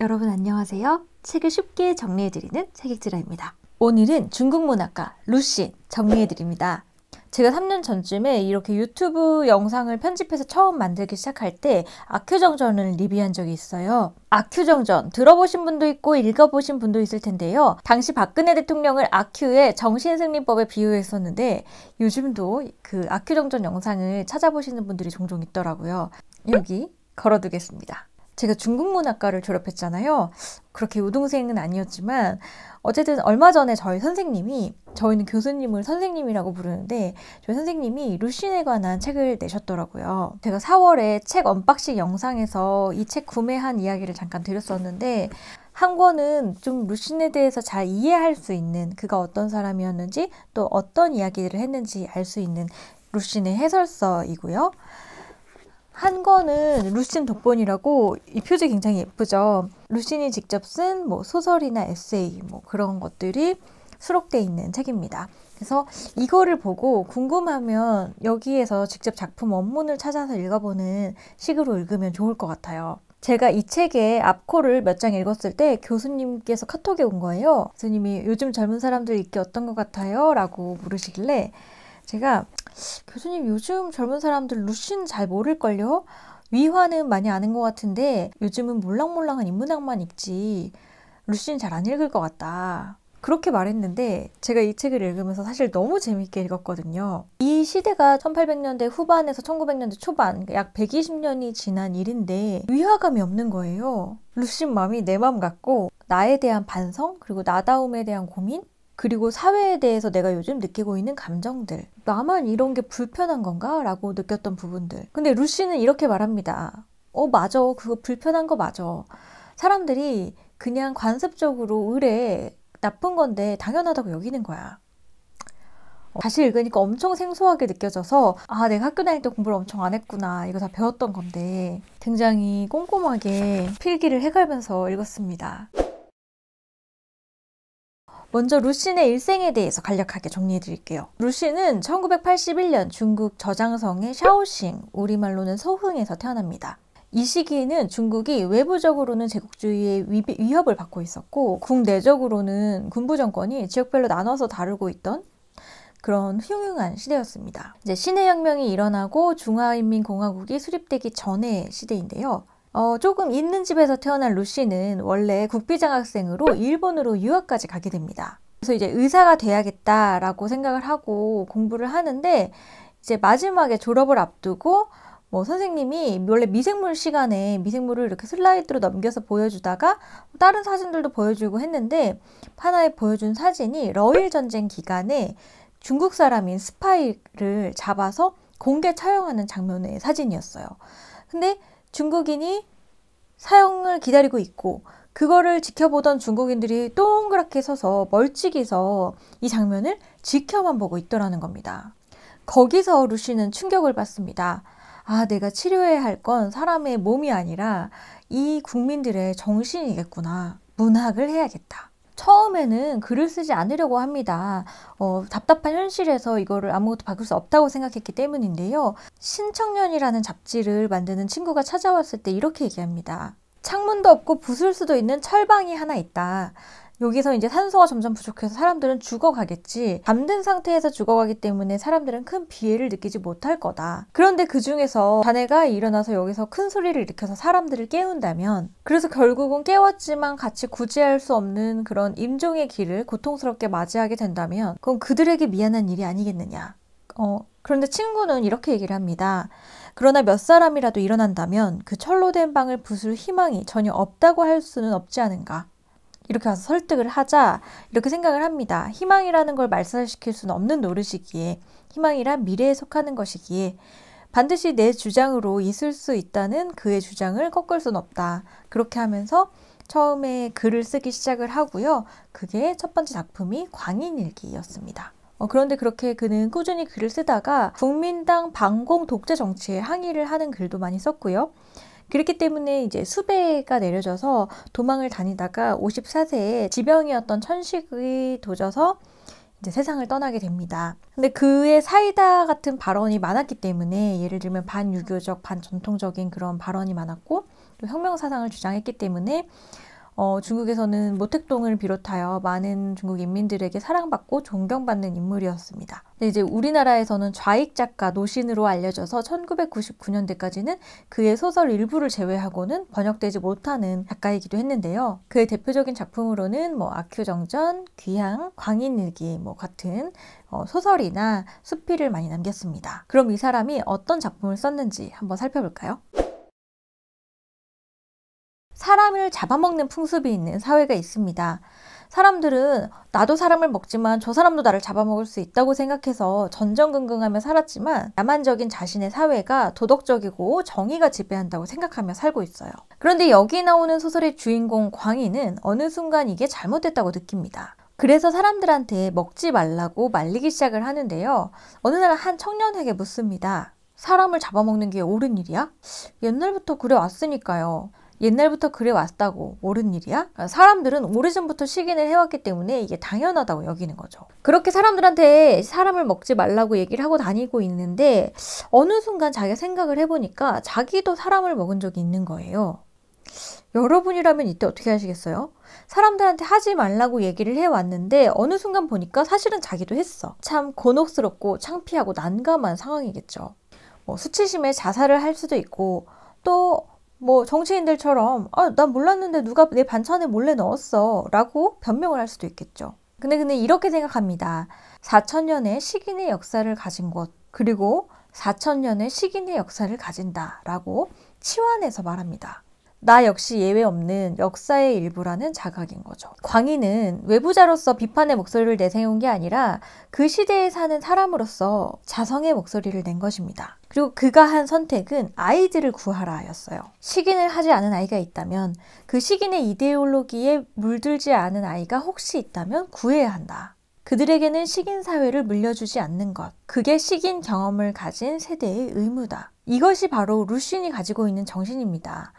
여러분 안녕하세요. 책을 쉽게 정리해드리는 책읽지라입니다. 오늘은 중국 문학가 루신 정리해드립니다. 제가 3년 전쯤에 이렇게 유튜브 영상을 편집해서 처음 만들기 시작할 때 아큐정전을 리뷰한 적이 있어요. 아큐정전 들어보신 분도 있고 읽어보신 분도 있을 텐데요. 당시 박근혜 대통령을 아큐의 정신승리법에 비유했었는데 요즘도 그 아큐정전 영상을 찾아보시는 분들이 종종 있더라고요. 여기 걸어두겠습니다. 제가 중국 문학과를 졸업했잖아요. 그렇게 우등생은 아니었지만 어쨌든 얼마 전에 저희는 교수님을 선생님이라고 부르는데 저희 선생님이 루신에 관한 책을 내셨더라고요. 제가 4월에 책 언박싱 영상에서 이 책 구매한 이야기를 잠깐 드렸었는데 한 권은 좀 루신에 대해서 잘 이해할 수 있는, 그가 어떤 사람이었는지 또 어떤 이야기를 했는지 알 수 있는 루신의 해설서이고요. 한 권은 루신 독본이라고, 이 표지 굉장히 예쁘죠. 루신이 직접 쓴 소설이나 에세이 그런 것들이 수록되어 있는 책입니다. 그래서 이거를 보고 궁금하면 여기에서 직접 작품 원문을 찾아서 읽어보는 식으로 읽으면 좋을 것 같아요. 제가 이 책의 앞코를 몇 장 읽었을 때 교수님께서 카톡에 온 거예요. 교수님이 요즘 젊은 사람들 읽기 어떤 것 같아요? 라고 물으시길래 제가 교수님 요즘 젊은 사람들 루신 잘 모를걸요? 위화는 많이 아는 것 같은데 요즘은 몰랑몰랑한 인문학만 읽지 루신 잘 안 읽을 것 같다. 그렇게 말했는데 제가 이 책을 읽으면서 사실 너무 재밌게 읽었거든요. 이 시대가 1800년대 후반에서 1900년대 초반, 약 120년이 지난 일인데 위화감이 없는 거예요. 루신 마음이 내 마음 같고 나에 대한 반성, 그리고 나다움에 대한 고민, 그리고 사회에 대해서 내가 요즘 느끼고 있는 감정들, 나만 이런 게 불편한 건가? 라고 느꼈던 부분들. 근데 루시는 이렇게 말합니다. 맞아. 그거 불편한 거 맞아. 사람들이 그냥 관습적으로 의뢰 나쁜 건데 당연하다고 여기는 거야. 다시 읽으니까 엄청 생소하게 느껴져서 내가 학교 다닐 때 공부를 엄청 안 했구나. 이거 다 배웠던 건데 굉장히 꼼꼼하게 필기를 해가면서 읽었습니다. 먼저 루신의 일생에 대해서 간략하게 정리해 드릴게요. 루신은 1981년 중국 저장성의 샤오싱, 우리말로는 서흥에서 태어납니다. 이 시기에는 중국이 외부적으로는 제국주의의 위협을 받고 있었고 국내적으로는 군부 정권이 지역별로 나눠서 다루고 있던 그런 흉흉한 시대였습니다. 이제 신해혁명이 일어나고 중화인민공화국이 수립되기 전의 시대인데요. 조금 있는 집에서 태어난 루시는 원래 국비장학생으로 일본으로 유학까지 가게 됩니다. 그래서 이제 의사가 돼야겠다라고 생각을 하고 공부를 하는데 이제 마지막에 졸업을 앞두고 선생님이 원래 미생물 시간에 미생물을 이렇게 슬라이드로 넘겨서 보여주다가 다른 사진들도 보여주고 했는데 하나에 보여준 사진이 러일 전쟁 기간에 중국 사람인 스파이를 잡아서 공개 처형하는 장면의 사진이었어요. 근데 중국인이 사형을 기다리고 있고 그거를 지켜보던 중국인들이 동그랗게 서서 멀찍이 서 이 장면을 지켜만 보고 있더라는 겁니다. 거기서 루시는 충격을 받습니다. 내가 치료해야 할 건 사람의 몸이 아니라 이 국민들의 정신이겠구나. 문학을 해야겠다. 처음에는 글을 쓰지 않으려고 합니다. 답답한 현실에서 이거를 아무것도 바꿀 수 없다고 생각했기 때문인데요. 신청년이라는 잡지를 만드는 친구가 찾아왔을 때 이렇게 얘기합니다. 창문도 없고 부술 수도 있는 철방이 하나 있다. 여기서 이제 산소가 점점 부족해서 사람들은 죽어가겠지. 잠든 상태에서 죽어가기 때문에 사람들은 큰 피해를 느끼지 못할 거다. 그런데 그 중에서 자네가 일어나서 여기서 큰 소리를 일으켜서 사람들을 깨운다면, 그래서 결국은 깨웠지만 같이 구제할 수 없는 그런 임종의 길을 고통스럽게 맞이하게 된다면 그건 그들에게 미안한 일이 아니겠느냐. 그런데 친구는 이렇게 얘기를 합니다. 그러나 몇 사람이라도 일어난다면 그 철로 된 방을 부술 희망이 전혀 없다고 할 수는 없지 않은가. 이렇게 와서 설득을 하자 이렇게 생각을 합니다. 희망이라는 걸 말살시킬 수는 없는 노릇이기에, 희망이란 미래에 속하는 것이기에 반드시 내 주장으로 있을 수 있다는 그의 주장을 꺾을 수는 없다. 그렇게 하면서 처음에 글을 쓰기 시작을 하고요. 그게 첫 번째 작품이 광인일기였습니다. 그런데 그렇게 그는 꾸준히 글을 쓰다가 국민당 반공 독재 정치에 항의를 하는 글도 많이 썼고요. 그렇기 때문에 이제 수배가 내려져서 도망을 다니다가 54세에 지병이었던 천식이 도져서 이제 세상을 떠나게 됩니다. 근데 그의 사이다 같은 발언이 많았기 때문에, 예를 들면 반유교적, 반전통적인 그런 발언이 많았고 또 혁명사상을 주장했기 때문에 중국에서는 모택동을 비롯하여 많은 중국 인민들에게 사랑받고 존경받는 인물이었습니다. 근데 이제 우리나라에서는 좌익 작가 노신으로 알려져서 1999년대까지는 그의 소설 일부를 제외하고는 번역되지 못하는 작가이기도 했는데요. 그의 대표적인 작품으로는 아큐정전, 귀향, 광인일기 같은 소설이나 수필을 많이 남겼습니다. 그럼 이 사람이 어떤 작품을 썼는지 한번 살펴볼까요? 사람을 잡아먹는 풍습이 있는 사회가 있습니다. 사람들은 나도 사람을 먹지만 저 사람도 나를 잡아먹을 수 있다고 생각해서 전전긍긍하며 살았지만 야만적인 자신의 사회가 도덕적이고 정의가 지배한다고 생각하며 살고 있어요. 그런데 여기 나오는 소설의 주인공 광희는 어느 순간 이게 잘못됐다고 느낍니다. 그래서 사람들한테 먹지 말라고 말리기 시작을 하는데요. 어느 날 한 청년에게 묻습니다. 사람을 잡아먹는 게 옳은 일이야? 옛날부터 그래 왔으니까요. 옛날부터 그래 왔다고 옳은 일이야? 사람들은 오래전부터 식인을 해왔기 때문에 이게 당연하다고 여기는 거죠. 그렇게 사람들한테 사람을 먹지 말라고 얘기를 하고 다니고 있는데 어느 순간 자기가 생각을 해보니까 자기도 사람을 먹은 적이 있는 거예요. 여러분이라면 이때 어떻게 하시겠어요? 사람들한테 하지 말라고 얘기를 해왔는데 어느 순간 보니까 사실은 자기도 했어. 참 곤혹스럽고 창피하고 난감한 상황이겠죠. 수치심에 자살을 할 수도 있고 또 정치인들처럼 난 몰랐는데 누가 내 반찬에 몰래 넣었어 라고 변명을 할 수도 있겠죠. 근데 이렇게 생각합니다. 4,000년의 식인의 역사를 가진 곳 그리고 4,000년의 식인의 역사를 가진다 라고 치환해서 말합니다. 나 역시 예외 없는 역사의 일부라는 자각인 거죠. 광희는 외부자로서 비판의 목소리를 내세운 게 아니라 그 시대에 사는 사람으로서 자성의 목소리를 낸 것입니다. 그리고 그가 한 선택은 아이들을 구하라 였어요. 식인을 하지 않은 아이가 있다면 그 식인의 이데올로기에 물들지 않은 아이가 혹시 있다면 구해야 한다. 그들에게는 식인 사회를 물려주지 않는 것. 그게 식인 경험을 가진 세대의 의무다. 이것이 바로 루쉰이 가지고 있는 정신입니다.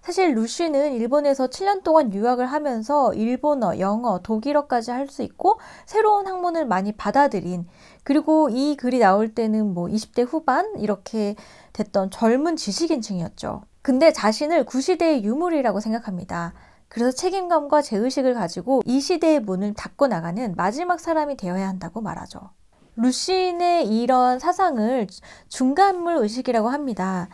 사실 루쉬는 일본에서 7년 동안 유학을 하면서 일본어, 영어, 독일어까지 할 수 있고 새로운 학문을 많이 받아들인 그리고 이 글이 나올 때는 20대 후반 이렇게 됐던 젊은 지식인층이었죠. 근데 자신을 구시대의 유물이라고 생각합니다. 그래서 책임감과 제의식을 가지고 이 시대의 문을 닫고 나가는 마지막 사람이 되어야 한다고 말하죠. 루쉰의 이런 사상을 중간물 의식이라고 합니다.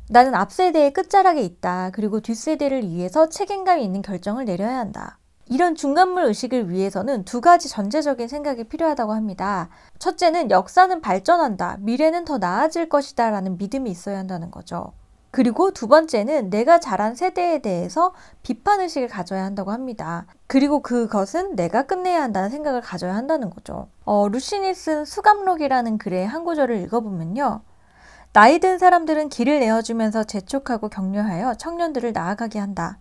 나는 앞세대의 끝자락에 있다. 그리고 뒷세대를 위해서 책임감 있는 결정을 내려야 한다. 이런 중간물 의식을 위해서는 두 가지 전제적인 생각이 필요하다고 합니다. 첫째는 역사는 발전한다. 미래는 더 나아질 것이다. 라는 믿음이 있어야 한다는 거죠. 그리고 두 번째는 내가 자란 세대에 대해서 비판의식을 가져야 한다고 합니다. 그리고 그것은 내가 끝내야 한다는 생각을 가져야 한다는 거죠. 루신이 쓴 수감록이라는 글의 한 구절을 읽어보면요. 나이 든 사람들은 길을 내어주면서 재촉하고 격려하여 청년들을 나아가게 한다.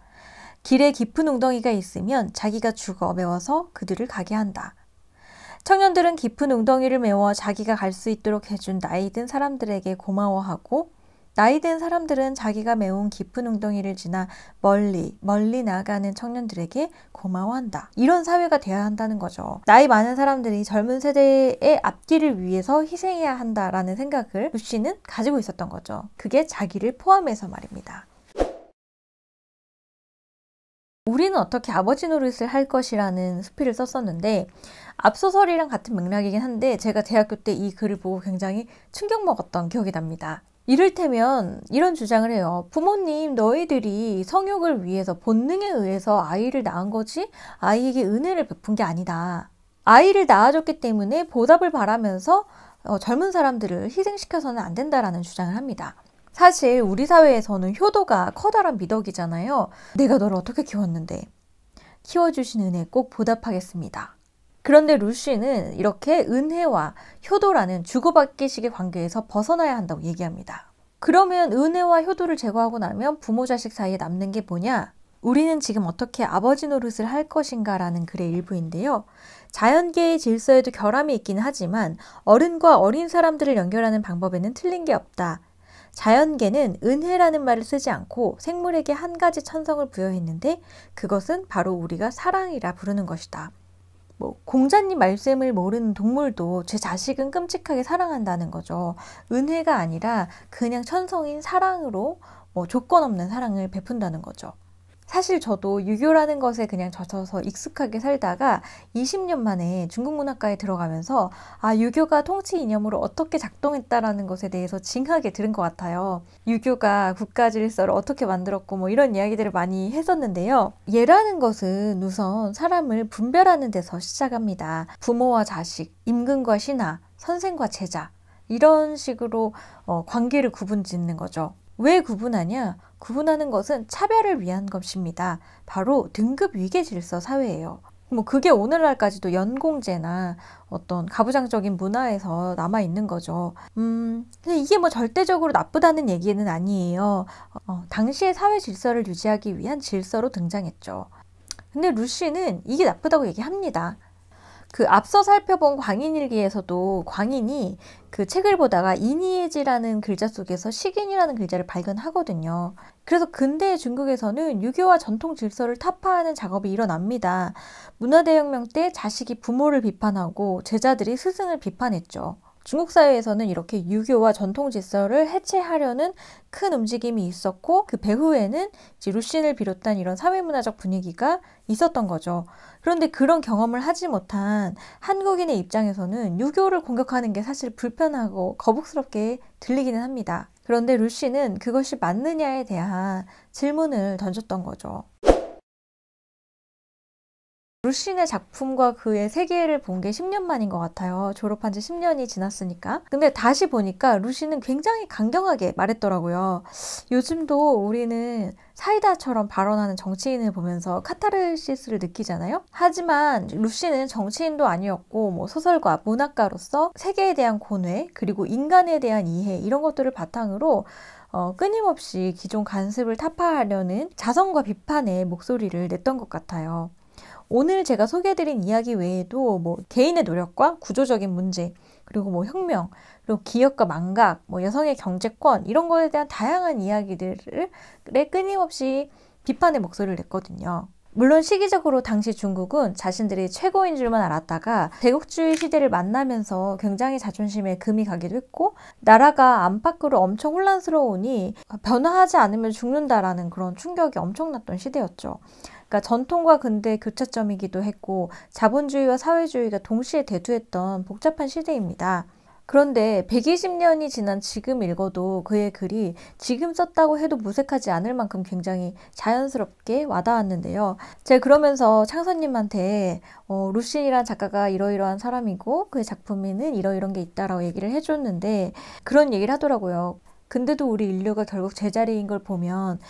길에 깊은 웅덩이가 있으면 자기가 죽어 메워서 그들을 가게 한다. 청년들은 깊은 웅덩이를 메워 자기가 갈 수 있도록 해준 나이 든 사람들에게 고마워하고 나이 든 사람들은 자기가 메운 깊은 웅덩이를 지나 멀리 나아가는 청년들에게 고마워한다. 이런 사회가 되어야 한다는 거죠. 나이 많은 사람들이 젊은 세대의 앞길을 위해서 희생해야 한다라는 생각을 루시는 가지고 있었던 거죠. 그게 자기를 포함해서 말입니다. 우리는 어떻게 아버지 노릇을 할 것이라는 수필을 썼었는데 앞소설이랑 같은 맥락이긴 한데 제가 대학교 때 이 글을 보고 굉장히 충격 먹었던 기억이 납니다. 이를테면 이런 주장을 해요. 부모님 너희들이 성욕을 위해서 본능에 의해서 아이를 낳은 거지 아이에게 은혜를 베푼 게 아니다. 아이를 낳아줬기 때문에 보답을 바라면서 젊은 사람들을 희생시켜서는 안 된다라는 주장을 합니다. 사실 우리 사회에서는 효도가 커다란 미덕이잖아요. 내가 너를 어떻게 키웠는데 키워주신 은혜 꼭 보답하겠습니다. 그런데 루시는 이렇게 은혜와 효도라는 주고받기식의 관계에서 벗어나야 한다고 얘기합니다. 그러면 은혜와 효도를 제거하고 나면 부모 자식 사이에 남는 게 뭐냐? 우리는 지금 어떻게 아버지 노릇을 할 것인가 라는 글의 일부인데요. 자연계의 질서에도 결함이 있긴 하지만 어른과 어린 사람들을 연결하는 방법에는 틀린 게 없다. 자연계는 은혜라는 말을 쓰지 않고 생물에게 한 가지 천성을 부여했는데 그것은 바로 우리가 사랑이라 부르는 것이다. 공자님 말씀을 모르는 동물도 제 자식은 끔찍하게 사랑한다는 거죠. 은혜가 아니라 그냥 천성인 사랑으로 조건 없는 사랑을 베푼다는 거죠. 사실 저도 유교라는 것에 그냥 젖어서 익숙하게 살다가 20년 만에 중국 문학과에 들어가면서 유교가 통치 이념으로 어떻게 작동했다라는 것에 대해서 징하게 들은 것 같아요. 유교가 국가 질서를 어떻게 만들었고 뭐 이런 이야기들을 많이 했었는데요. 예라는 것은 우선 사람을 분별하는 데서 시작합니다. 부모와 자식, 임금과 신하, 선생과 제자 이런 식으로 관계를 구분짓는 거죠. 왜 구분하냐? 구분하는 것은 차별을 위한 것입니다. 바로 등급 위계 질서 사회예요. 뭐 그게 오늘날까지도 연공제나 어떤 가부장적인 문화에서 남아 있는 거죠. 근데 이게 뭐 절대적으로 나쁘다는 얘기는 아니에요. 당시의 사회 질서를 유지하기 위한 질서로 등장했죠. 근데 루시는 이게 나쁘다고 얘기합니다. 그 앞서 살펴본 광인일기에서도 광인이 그 책을 보다가 인이해지라는 글자 속에서 식인이라는 글자를 발견하거든요. 그래서 근대 중국에서는 유교와 전통 질서를 타파하는 작업이 일어납니다. 문화대혁명 때 자식이 부모를 비판하고 제자들이 스승을 비판했죠. 중국 사회에서는 이렇게 유교와 전통 질서를 해체하려는 큰 움직임이 있었고 그 배후에는 이제 루신을 비롯한 이런 사회문화적 분위기가 있었던 거죠. 그런데 그런 경험을 하지 못한 한국인의 입장에서는 유교를 공격하는 게 사실 불편하고 거북스럽게 들리기는 합니다. 그런데 루신은 그것이 맞느냐에 대한 질문을 던졌던 거죠. 루신의 작품과 그의 세계를 본 게 10년 만인 것 같아요. 졸업한 지 10년이 지났으니까. 근데 다시 보니까 루신은 굉장히 강경하게 말했더라고요. 요즘도 우리는 사이다처럼 발언하는 정치인을 보면서 카타르시스를 느끼잖아요. 하지만 루신은 정치인도 아니었고 뭐 소설가, 문학가로서 세계에 대한 고뇌, 그리고 인간에 대한 이해 이런 것들을 바탕으로 끊임없이 기존 관습을 타파하려는 자성과 비판의 목소리를 냈던 것 같아요. 오늘 제가 소개해드린 이야기 외에도 뭐 개인의 노력과 구조적인 문제, 그리고 뭐 혁명, 그리고 기업과 망각, 뭐 여성의 경제권 이런 거에 대한 다양한 이야기들을 끊임없이 비판의 목소리를 냈거든요. 물론 시기적으로 당시 중국은 자신들이 최고인 줄만 알았다가 제국주의 시대를 만나면서 굉장히 자존심에 금이 가기도 했고 나라가 안팎으로 엄청 혼란스러우니 변화하지 않으면 죽는다라는 그런 충격이 엄청났던 시대였죠. 그러니까 전통과 근대의 교차점이기도 했고 자본주의와 사회주의가 동시에 대두했던 복잡한 시대입니다. 그런데 120년이 지난 지금 읽어도 그의 글이 지금 썼다고 해도 무색하지 않을 만큼 굉장히 자연스럽게 와닿았는데요. 제가 그러면서 창선님한테 루신이란 작가가 이러이러한 사람이고 그의 작품에는 이러이러한 게 있다라고 얘기를 해줬는데 그런 얘기를 하더라고요. 근데도 우리 인류가 결국 제자리인 걸 보면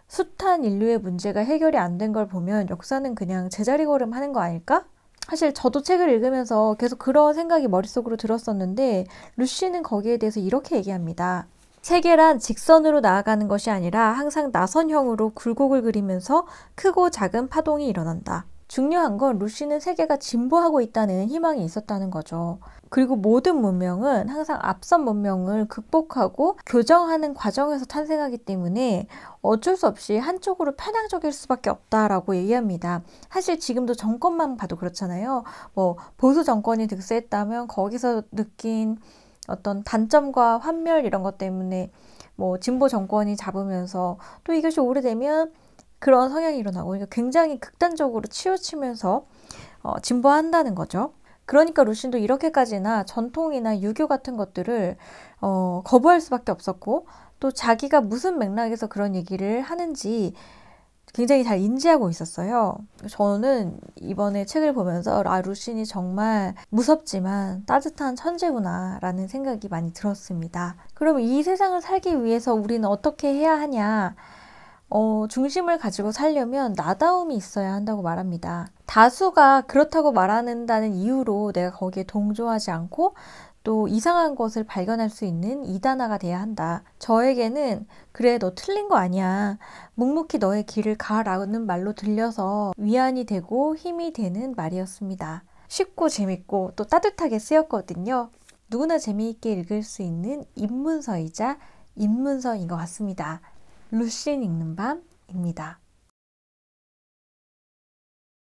숱한 인류의 문제가 해결이 안 된 걸 보면 역사는 그냥 제자리 걸음하는 거 아닐까? 사실 저도 책을 읽으면서 계속 그런 생각이 머릿속으로 들었었는데 루시는 거기에 대해서 이렇게 얘기합니다. 세계란 직선으로 나아가는 것이 아니라 항상 나선형으로 굴곡을 그리면서 크고 작은 파동이 일어난다. 중요한 건 루시는 세계가 진보하고 있다는 희망이 있었다는 거죠. 그리고 모든 문명은 항상 앞선 문명을 극복하고 교정하는 과정에서 탄생하기 때문에 어쩔 수 없이 한쪽으로 편향적일 수밖에 없다라고 얘기합니다. 사실 지금도 정권만 봐도 그렇잖아요. 뭐 보수 정권이 득세했다면 거기서 느낀 어떤 단점과 환멸 이런 것 때문에 뭐 진보 정권이 잡으면서 또 이것이 오래되면 그런 성향이 일어나고 그러니까 굉장히 극단적으로 치우치면서 진보한다는 거죠. 그러니까 루신도 이렇게까지나 전통이나 유교 같은 것들을 거부할 수밖에 없었고 또 자기가 무슨 맥락에서 그런 얘기를 하는지 굉장히 잘 인지하고 있었어요. 저는 이번에 책을 보면서 루신이 정말 무섭지만 따뜻한 천재구나 라는 생각이 많이 들었습니다. 그럼 이 세상을 살기 위해서 우리는 어떻게 해야 하냐? 중심을 가지고 살려면 나다움이 있어야 한다고 말합니다. 다수가 그렇다고 말한다는 이유로 내가 거기에 동조하지 않고 또 이상한 것을 발견할 수 있는 이단아가 돼야 한다. 저에게는 그래 너 틀린 거 아니야. 묵묵히 너의 길을 가라는 말로 들려서 위안이 되고 힘이 되는 말이었습니다. 쉽고 재밌고 또 따뜻하게 쓰였거든요. 누구나 재미있게 읽을 수 있는 입문서이자 입문서인 것 같습니다. 루신 읽는 밤입니다.